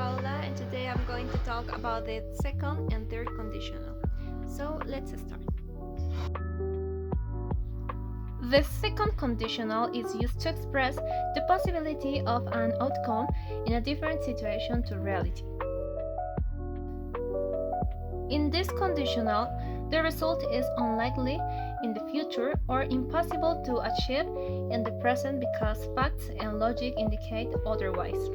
Paula, and today I'm going to talk about the second and third conditional. So let's start. The second conditional is used to express the possibility of an outcome in a different situation to reality. In this conditional, the result is unlikely in the future or impossible to achieve in the present because facts and logic indicate otherwise.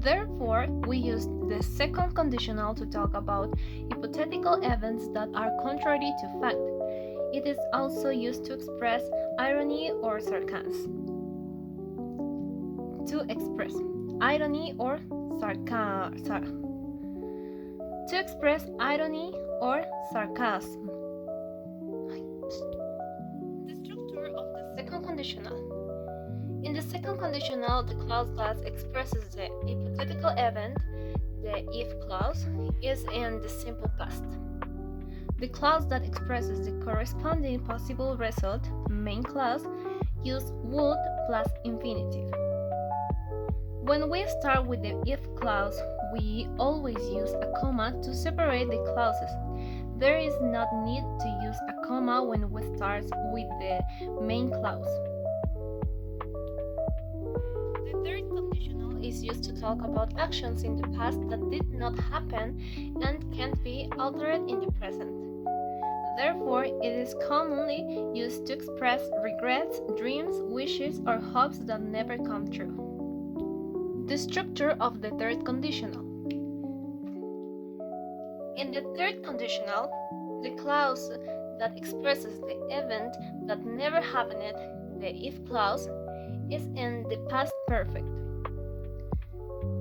Therefore, we use the second conditional to talk about hypothetical events that are contrary to fact. It is also used to express irony or sarcasm. To express irony or sarcasm. To express irony or sarcasm. The structure of the second conditional. In the second conditional, the clause that expresses the hypothetical event, the if clause, is in the simple past. The clause that expresses the corresponding possible result, main clause, use would plus infinitive. When we start with the if clause, we always use a comma to separate the clauses. There is not need to use a comma when we start with the main clause. The third conditional is used to talk about actions in the past that did not happen and can't be altered in the present. Therefore, it is commonly used to express regrets, dreams, wishes, or hopes that never come true. The structure of the third conditional. In the third conditional, the clause that expresses the event that never happened, the if clause, is in the past perfect.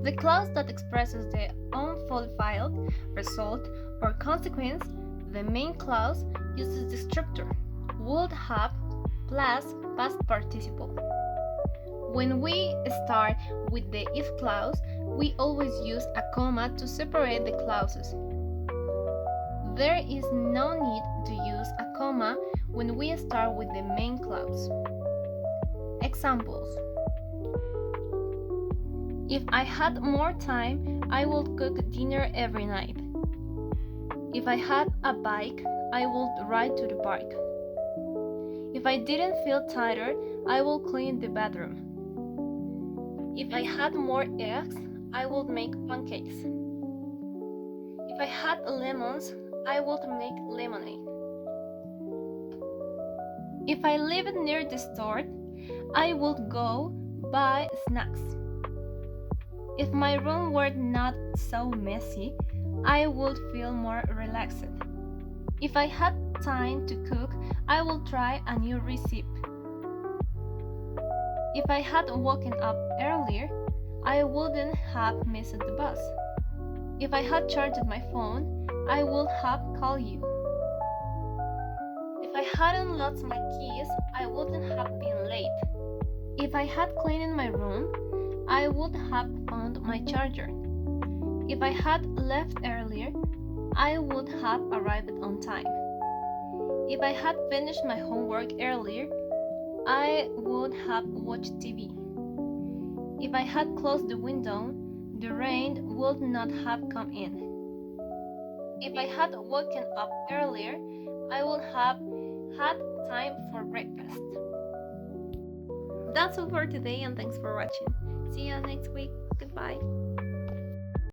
The clause that expresses the unfulfilled result or consequence, the main clause, uses the structure would have plus past participle. When we start with the if clause, we always use a comma to separate the clauses. There is no need to use a comma when we start with the main clause. Examples: if I had more time, I would cook dinner every night. If I had a bike, I would ride to the park. If I didn't feel tired, I would clean the bathroom. If I had more eggs, I would make pancakes. If I had lemons, I would make lemonade. If I lived near the store, I would go buy snacks. If my room were not so messy, I would feel more relaxed. If I had time to cook, I would try a new recipe. If I had woken up earlier, I wouldn't have missed the bus. If I had charged my phone, I would have called you. If I hadn't lost my keys, I wouldn't have been late. If I had cleaned my room, I would have found my charger. If I had left earlier, I would have arrived on time. If I had finished my homework earlier, I would have watched TV. If I had closed the window, the rain would not have come in. If I had woken up earlier, I would have had time for breakfast. That's all for today, and thanks for watching. See you next week. Goodbye.